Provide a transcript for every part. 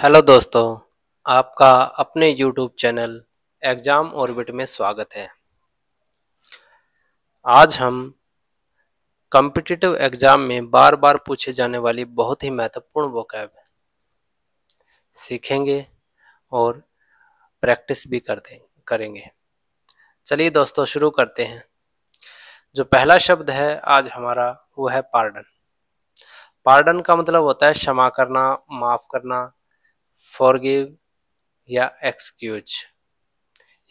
Hello दोस्तों, आपका अपने यूट्यूब चैनल एग्ज़ाम ऑर्बिट में स्वागत है। आज हम कॉम्पिटिटिव एग्ज़ाम में बार-बार पूछे जाने वाली बहुत ही महत्वपूर्ण वोकैब सीखेंगे और प्रैक्टिस भी करेंगे। चलिए दोस्तों शुरू करते हैं। जो पहला शब्द है आज हमारा वो है पार्डन। पार्डन का मतलब होता है क्षमा करना, माफ़ करना, फॉरगिव या एक्सक्यूज,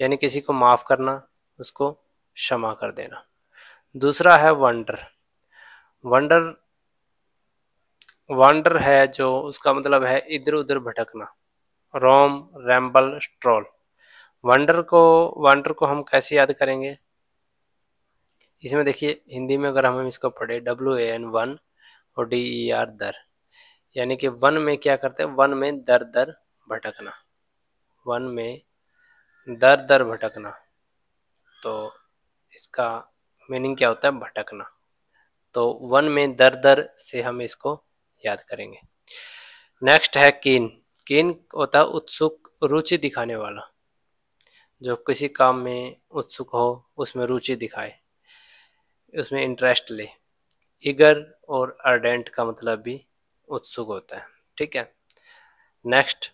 यानी किसी को माफ़ करना, उसको क्षमा कर देना। दूसरा है वंडर। वंडर वंडर है जो उसका मतलब है इधर उधर भटकना। रोम, रैम्बल, स्ट्रोल। वंडर को हम कैसे याद करेंगे? इसमें देखिए हिंदी में अगर हम इसको पढ़े WAN वन और DER दर, यानी कि वन में क्या करते हैं, वन में दर दर भटकना, वन में दर दर भटकना। तो इसका मीनिंग क्या होता है? भटकना। तो वन में दर दर से हम इसको याद करेंगे। नेक्स्ट है कीन। कीन होता है उत्सुक, रुचि दिखाने वाला, जो किसी काम में उत्सुक हो, उसमें रुचि दिखाए, उसमें इंटरेस्ट ले। ईगर और अर्डेंट का मतलब भी उत्सुक होता है। ठीक है। Next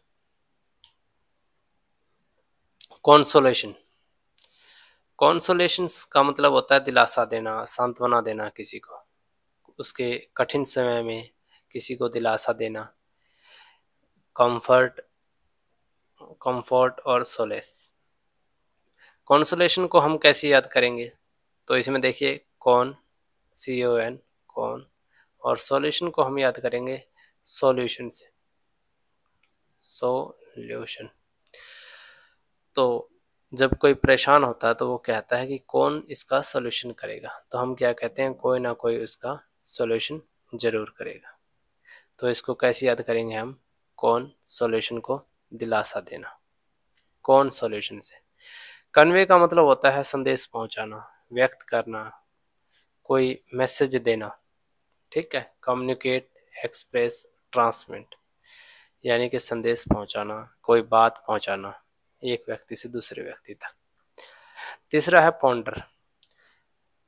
consolation. कॉन्सोलेशन का मतलब होता है दिलासा देना, सांत्वना देना किसी को, उसके कठिन समय में किसी को दिलासा देना। कंफर्ट, कंफर्ट और सोलेस। कॉन्सोलेशन को हम कैसे याद करेंगे? तो इसमें देखिए कॉन, CON, कॉन, और सॉल्यूशन को हम याद करेंगे सॉल्यूशन से, सॉल्यूशन। तो जब कोई परेशान होता है तो वो कहता है कि कौन इसका सॉल्यूशन करेगा, तो हम क्या कहते हैं, कोई ना कोई उसका सॉल्यूशन जरूर करेगा। तो इसको कैसे याद करेंगे हम? कौन सॉल्यूशन को दिलासा देना, कौन सॉल्यूशन से। कन्वे का मतलब होता है संदेश पहुंचाना, व्यक्त करना, कोई मैसेज देना। ठीक है। कम्युनिकेट, एक्सप्रेस, ट्रांसमिट, यानी कि संदेश पहुंचाना, कोई बात पहुंचाना एक व्यक्ति से दूसरे व्यक्ति तक। तीसरा है पॉन्डर।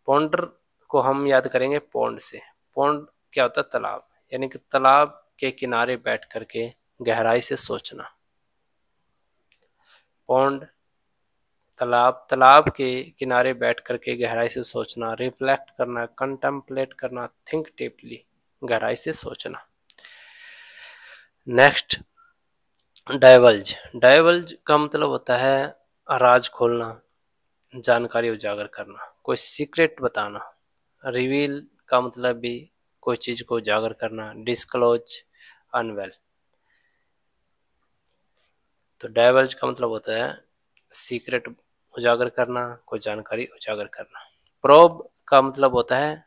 पॉन्डर को हम याद करेंगे पौंड से। पौंड क्या होता है? तालाब, यानी कि तालाब के किनारे बैठ करके गहराई से सोचना। पौंड तालाब, तालाब के किनारे बैठ करके गहराई से सोचना, रिफ्लेक्ट करना, कंटेम्पलेट करना, थिंक डीपली, गहराई से सोचना। Next divulge. डाइवल्ज का मतलब होता है राज खोलना, जानकारी उजागर करना, कोई सीक्रेट बताना। रिवील का मतलब भी कोई चीज को उजागर करना। Disclose, unwell. तो डाइवल्ज का मतलब होता है सीक्रेट उजागर करना, कोई जानकारी उजागर करना। प्रोब का मतलब होता है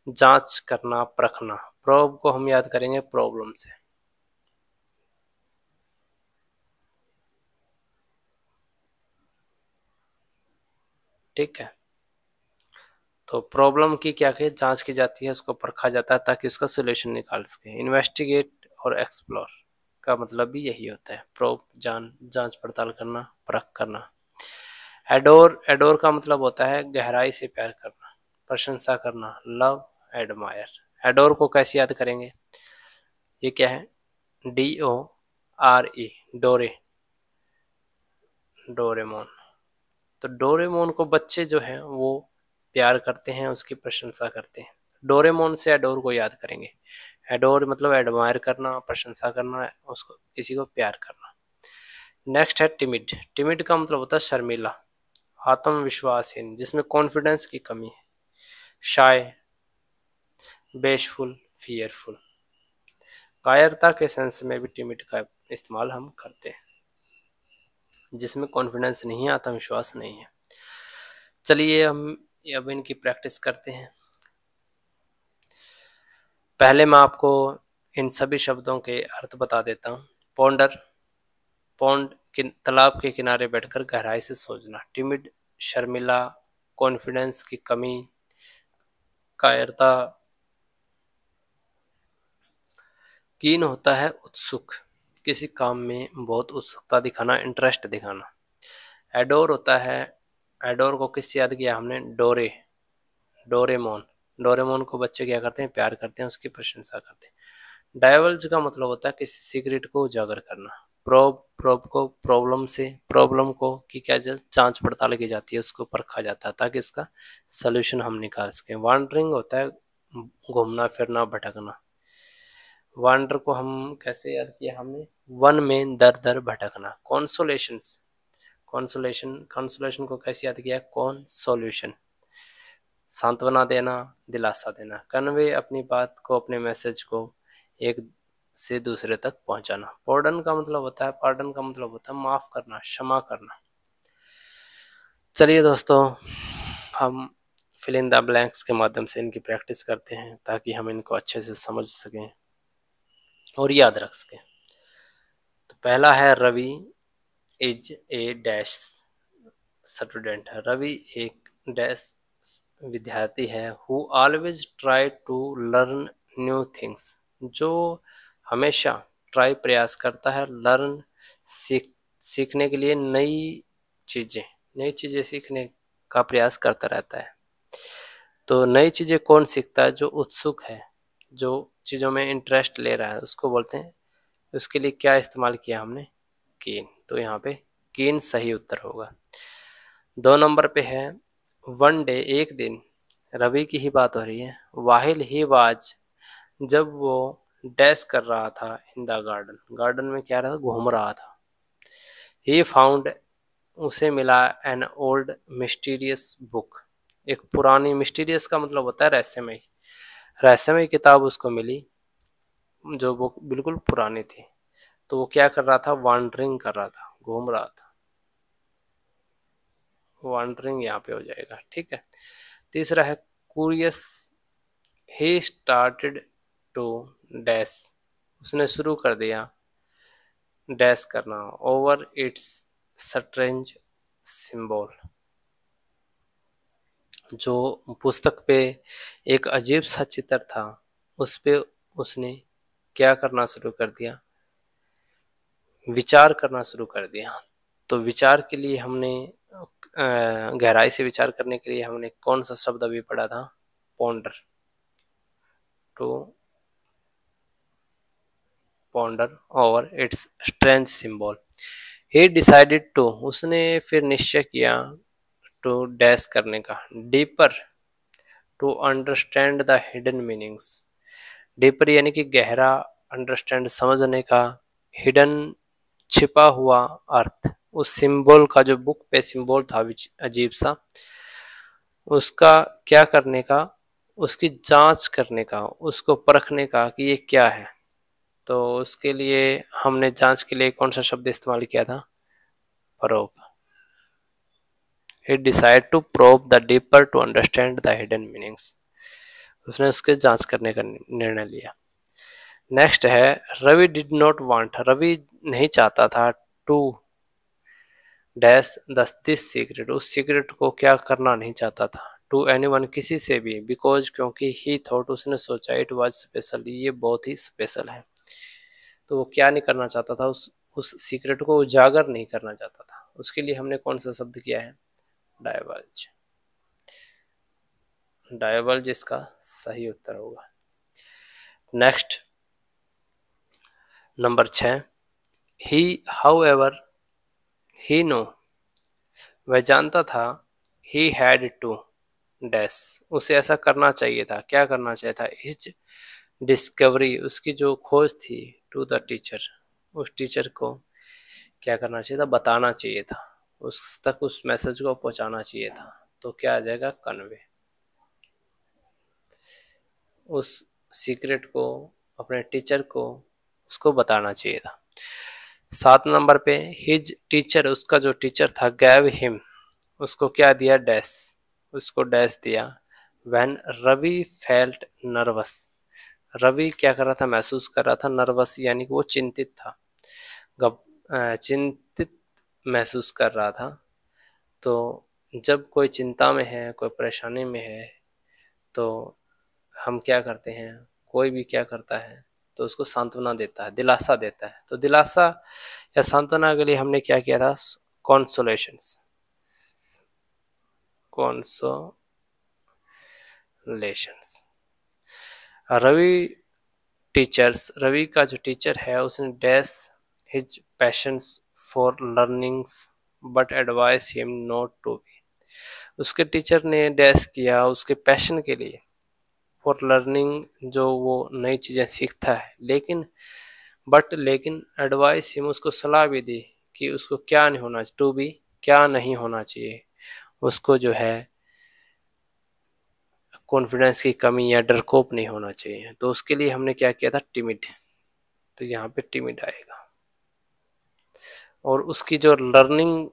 जांच करना, परखना। प्रोब को हम याद करेंगे प्रॉब्लम से। ठीक है। तो प्रॉब्लम की क्या है, जांच की जाती है, उसको परखा जाता है ताकि उसका सोल्यूशन निकाल सके। इन्वेस्टिगेट और एक्सप्लोर का मतलब भी यही होता है, प्रोब, जांच पड़ताल करना, परख करना। एडोर, एडोर का मतलब होता है गहराई से प्यार करना, प्रशंसा करना, लव, एडमायर। एडोर को कैसे याद करेंगे? ये क्या है? DORE, डोरे, डोरेमोन। तो डोरेमोन को बच्चे जो हैं वो प्यार करते हैं, उसकी प्रशंसा करते हैं। डोरेमोन से एडोर को याद करेंगे। एडोर मतलब एडमायर करना, प्रशंसा करना, उसको किसी को प्यार करना। नेक्स्ट है टिमिड। टिमिड का मतलब होता है शर्मीला, आत्मविश्वासहीन, जिसमें कॉन्फिडेंस की कमी है। शाय, बेशफुल, फियरफुल। कायरता के सेंस में भी टिमिड का इस्तेमाल हम करते हैं, जिसमें कॉन्फिडेंस नहीं है, आत्मविश्वास नहीं है। चलिए हम अब इनकी प्रैक्टिस करते हैं। पहले मैं आपको इन सभी शब्दों के अर्थ बता देता हूँ। पॉन्डर, पौंड तालाब के किनारे बैठकर गहराई से सोचना। टिमिड, शर्मिला, कॉन्फिडेंस की कमी, कायरता। कीन होता है उत्सुक, किसी काम में बहुत उत्सुकता दिखाना, इंटरेस्ट दिखाना। एडोर होता है, एडोर को किससे याद किया हमने? डोरेमोन। डोरेमोन को बच्चे क्या करते हैं? प्यार करते हैं, उसकी प्रशंसा करते हैं। डाइवल्ज का मतलब होता है किसी सीक्रेट को उजागर करना। प्रोब को प्रॉब्लम को की क्या जांच पड़ताल की जाती है, उसको परखा जाता है ताकि उसका सोल्यूशन हम निकाल सकें। वांडरिंग होता है घूमना फिरना, भटकना। वांडर को हम कैसे याद किया हमने? वन में दर दर भटकना। कंसोलेशन को कैसे याद किया? सॉल्यूशन, सांत्वना देना, दिलासा देना। कन्वे अपनी बात को, अपने मैसेज को एक से दूसरे तक पहुंचाना। पार्डन का मतलब होता है माफ करना, क्षमा करना। चलिए दोस्तों, हम फिल इन द ब्लैंक्स के माध्यम से इनकी प्रैक्टिस करते हैं ताकि हम इनको अच्छे से समझ सकें और याद रख सकें। तो पहला है Ravi is a dash student है। रवि एक डैश विद्यार्थी है। Who always try to learn new things, जो हमेशा प्रयास करता है, लर्न सीखने के लिए, नई चीजें सीखने का प्रयास करता रहता है। तो नई चीजें कौन सीखता है? जो उत्सुक है, जो चीजों में इंटरेस्ट ले रहा है, उसको बोलते हैं। उसके लिए क्या इस्तेमाल किया हमने? कीन। तो यहाँ पे कीन सही उत्तर होगा। 2 नंबर पे है वन डे, एक दिन। रवि की ही बात हो रही है। वाहिल ही वाज, जब वो डैश कर रहा था इन द गार्डन, गार्डन में क्या रहा था? घूम रहा था। ही फाउंड, उसे मिला एन ओल्ड मिस्टीरियस बुक, एक पुरानी, मिस्टीरियस का मतलब होता है रहस्यमय, रहस्यमय किताब उसको मिली, जो बुक बिल्कुल पुरानी थी। तो वो क्या कर रहा था? वांडरिंग कर रहा था, घूम रहा था। वांडरिंग यहाँ पे हो जाएगा, ठीक है। तीसरा है curious, he started to dash, उसने शुरू कर दिया डैश करना, ओवर इट्स स्ट्रेंज सिंबल, जो पुस्तक पे एक अजीब सा चित्र था, उस पे उसने क्या करना शुरू कर दिया? विचार करना शुरू कर दिया। तो विचार के लिए हमने गहराई से विचार करने के लिए हमने कौन सा शब्द अभी पढ़ा था? Ponder. To ponder over its strange symbol. He decided to, उसने फिर निश्चय किया, टू डैश करने का, deeper, to understand the hidden meanings. Deeper यानी कि गहरा, अंडरस्टैंड समझने का, हिडन छिपा हुआ अर्थ। उस सिंबल का, जो बुक पे सिंबल था अजीब सा, उसका क्या करने का? उसकी जांच करने का, उसको परखने का कि ये क्या है। तो उसके लिए हमने जांच के लिए कौन सा शब्द इस्तेमाल किया था? Probe. He decided to probe the deeper to understand the hidden meanings. उसने उसके जांच करने का निर्णय लिया। नेक्स्ट है Ravi did not want, Ravi नहीं चाहता था, टू डैश दिस सीक्रेट, उस सीक्रेट को क्या करना नहीं चाहता था? टू एनीवन, किसी से भी, बिकॉज क्योंकि, ही थॉट, उसने सोचा, इट वाज स्पेशल, ये बहुत ही स्पेशल है। तो वो क्या नहीं करना चाहता था? उस सीक्रेट को उजागर नहीं करना चाहता था। उसके लिए हमने कौन सा शब्द किया है? डाइवर्ज। डाइवर्ज इसका सही उत्तर होगा। Next number 6, he however he know, वह जानता था, ही हैड टू डैश, उसे ऐसा करना चाहिए था। क्या करना चाहिए था? इस डिस्कवरी, उसकी जो खोज थी, टू द टीचर, उस टीचर को क्या करना चाहिए था? बताना चाहिए था, उस तक उस मैसेज को पहुंचाना चाहिए था। तो क्या आ जाएगा? कन्वे। उस सीक्रेट को, अपने टीचर को, उसको बताना चाहिए था। 7 नंबर पे हिज टीचर, उसका जो टीचर था, गैव हिम, उसको क्या दिया? डैश, उसको डैश दिया। When Ravi felt nervous, Ravi क्या कर रहा था? महसूस कर रहा था नर्वस, यानी कि वो चिंतित था, चिंतित महसूस कर रहा था। तो जब कोई चिंता में है, कोई परेशानी में है, तो हम क्या करते हैं? कोई भी क्या करता है? तो उसको सांत्वना देता है, दिलासा देता है। तो दिलासा या सांत्वना के लिए हमने क्या किया था, कॉन्सोलेशंस, कॉन्सोलेशंस। रवि का जो टीचर है उसने dash his passions for learnings but advise him not to be. उसके टीचर ने डैश किया उसके पैशन के लिए, फॉर लर्निंग जो वो नई चीज़ें सीखता है, लेकिन एडवाइस हिम उसको सलाह भी दी कि उसको क्या नहीं होना, टू बी क्या नहीं होना चाहिए, उसको जो है कॉन्फिडेंस की कमी या डरपोक नहीं होना चाहिए। तो उसके लिए हमने क्या किया था, टिमिड। तो यहाँ पे टिमिड आएगा। और उसकी जो लर्निंग,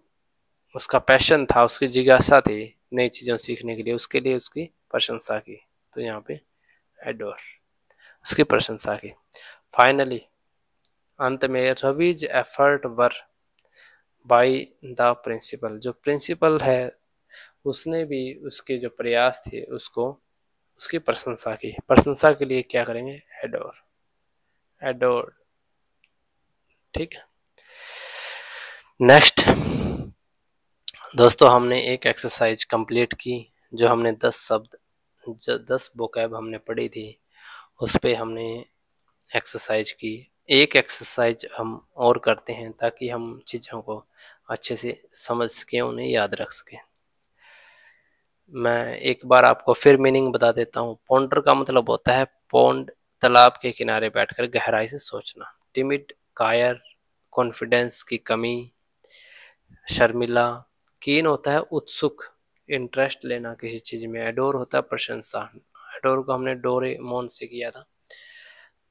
उसका पैशन था, उसकी जिज्ञासा थी नई चीज़ों सीखने के लिए, उसके लिए उसकी प्रशंसा की। तो यहाँ पे एडोर, उसकी प्रशंसा की। फाइनली अंत में Ravi's effort were by the principal, जो प्रिंसिपल है उसने भी उसके जो प्रयास थे उसको, उसकी प्रशंसा की। प्रशंसा के लिए क्या करेंगे, एडोर, एडोर। ठीक है। नेक्स्ट दोस्तों, हमने एक एक्सरसाइज कंप्लीट की, जो हमने 10 शब्द, 10 वोकैब हमने पढ़ी थी, उस पे हमने एक्सरसाइज की। एक एक्सरसाइज हम और करते हैं ताकि हम चीज़ों को अच्छे से समझ सकें, उन्हें याद रख सकें। मैं एक बार आपको फिर मीनिंग बता देता हूँ। पॉन्डर का मतलब होता है पॉन्ड, तालाब के किनारे बैठकर गहराई से सोचना। टिमिड, कायर, कॉन्फिडेंस की कमी, शर्मिला। कीन होता है उत्सुक, इंटरेस्ट लेना किसी चीज़ में। एडोर होता है प्रशंसा। एडोर को हमने डोरेमोन से किया था।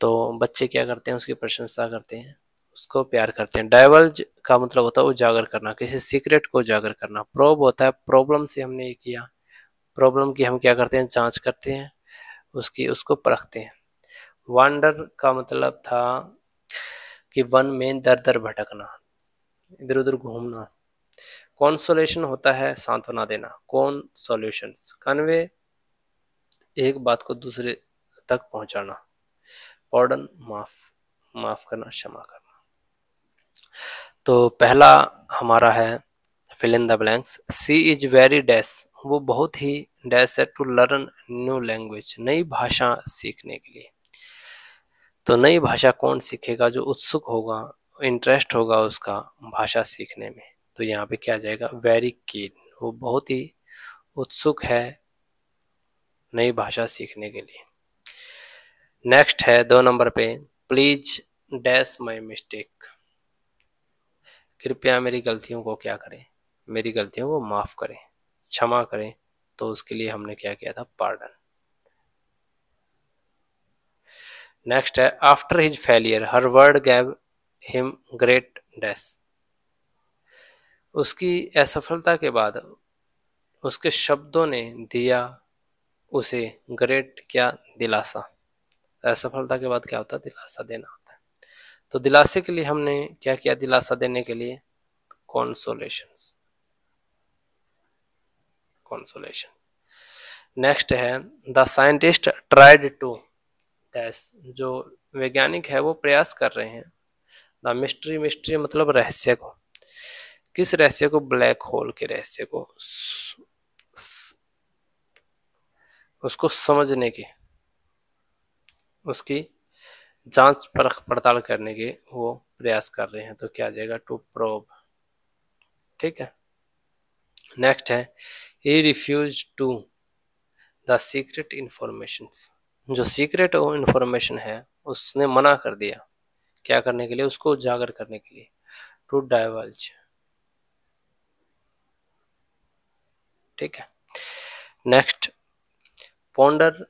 तो बच्चे क्या करते हैं, उसकी प्रशंसा करते हैं, उसको प्यार करते हैं। डाइवर्ज का मतलब होता है उजागर करना, किसी सीक्रेट को उजागर करना। प्रोब होता है, प्रॉब्लम से हमने ये किया, प्रॉब्लम की हम क्या करते हैं, जांच करते हैं, उसको परखते हैं। वांडर का मतलब था कि वन में दर दर भटकना, इधर उधर घूमना। कॉन्सोलेशन होता है सांत्वना देना, कौन सॉल्यूशंस। कन्वे एक बात को दूसरे तक पहुंचाना। पॉर्डन माफ करना, क्षमा करना। तो पहला हमारा है fill in the blanks. She is very dash, वो बहुत ही डैश है, टू लर्न न्यू लैंग्वेज, नई भाषा सीखने के लिए। तो नई भाषा कौन सीखेगा, जो उत्सुक होगा, इंटरेस्ट होगा उसका भाषा सीखने में। तो यहाँ पे क्या जाएगा, वेरी कीन, वो बहुत ही उत्सुक है नई भाषा सीखने के लिए। नेक्स्ट है 2 नंबर पे, प्लीज डैश माई मिस्टेक, कृपया मेरी गलतियों को क्या करें, मेरी गलतियों को माफ करें, क्षमा करें। तो उसके लिए हमने क्या किया था, पार्डन। नेक्स्ट है, after his failure her word gave him great dash, उसकी असफलता के बाद उसके शब्दों ने दिया उसे ग्रेट क्या, दिलासा। असफलता के बाद क्या होता है, दिलासा देना होता है। तो दिलासे के लिए हमने क्या किया, दिलासा देने के लिए कॉन्सोलेशंस, कॉन्सोलेशंस। नेक्स्ट है, the scientist tried to dash, जो वैज्ञानिक है वो प्रयास कर रहे हैं। द मिस्ट्री, मिस्ट्री मतलब रहस्य को, किस रहस्य को, ब्लैक होल के रहस्य को, उसको समझने की, उसकी जांच परख पड़ताल करने के वो प्रयास कर रहे हैं। तो क्या आ जाएगा, टू प्रोब। ठीक है। नेक्स्ट है, he refuse to the secret information, जो सीक्रेट इंफॉर्मेशन है उसने मना कर दिया, क्या करने के लिए, उसको उजागर करने के लिए। To divulge. ठीक है। Next, ponder,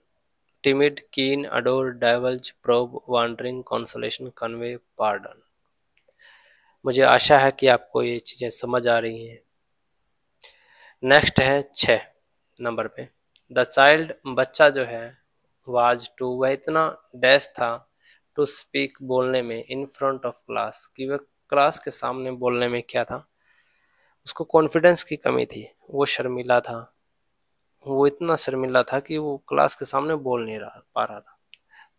timid, keen, adore, divulge, probe, wandering, consolation, convey, pardon. मुझे आशा है कि आपको ये चीज़ें समझ आ रही हैं। नेक्स्ट है 6 नंबर पे, द चाइल्ड, बच्चा जो है, वाज टू, वह इतना डैश था, टू स्पीक बोलने में, इन फ्रंट ऑफ क्लास, कि वह क्लास के सामने बोलने में क्या था, उसको कॉन्फिडेंस की कमी थी, वो शर्मिला था, वो इतना शर्मिला था कि वो क्लास के सामने बोल नहीं पा रहा था।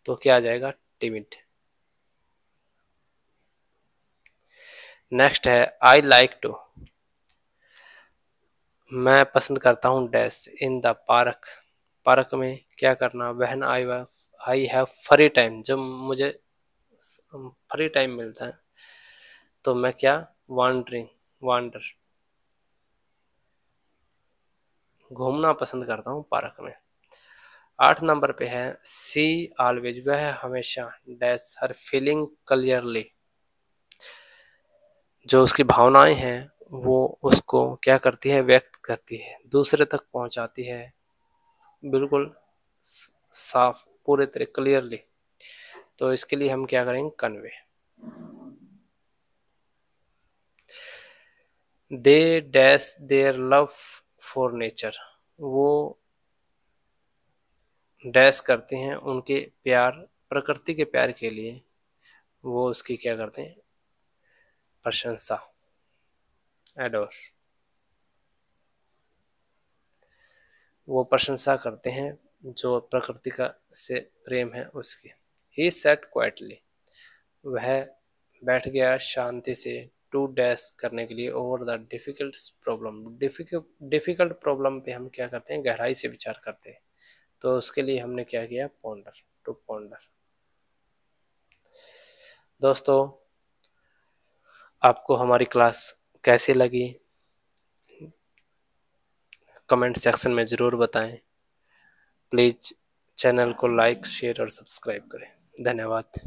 तो क्या आ जाएगा, टिमिड। नेक्स्ट है आई लाइक टू, मैं पसंद करता हूँ dash in the park, park में क्या करना, when I have free time, जब मुझे फ्री टाइम मिलता है तो मैं क्या, वांडरिंग, वांडर, घूमना पसंद करता हूँ पार्क में। 8 नंबर पे है सी ऑलवेज, वह हमेशा डैश हर फीलिंग क्लियरली, जो उसकी भावनाएं हैं वो उसको क्या करती है, व्यक्त करती है, दूसरे तक पहुंचाती है, बिल्कुल साफ पूरे तरह क्लियरली। तो इसके लिए हम क्या करेंगे, convey. They dash their love for nature, वो डैश करते हैं उनके प्यार, प्रकृति के प्यार के लिए वो उसकी क्या करते हैं, प्रशंसा, एडोर, वो प्रशंसा करते हैं जो प्रकृति का से प्रेम है उसकी। ही सेट क्वाइटली, वह बैठ गया शांति से, टू डैश करने के लिए, over the difficult problem, difficult problem पे हम क्या करते हैं, गहराई से विचार करते हैं, तो उसके लिए हमने क्या किया, पॉन्डर, टू पॉन्डर। दोस्तों आपको हमारी क्लास कैसी लगी, कमेंट सेक्शन में ज़रूर बताएं। प्लीज़ चैनल को लाइक शेयर और सब्सक्राइब करें। धन्यवाद।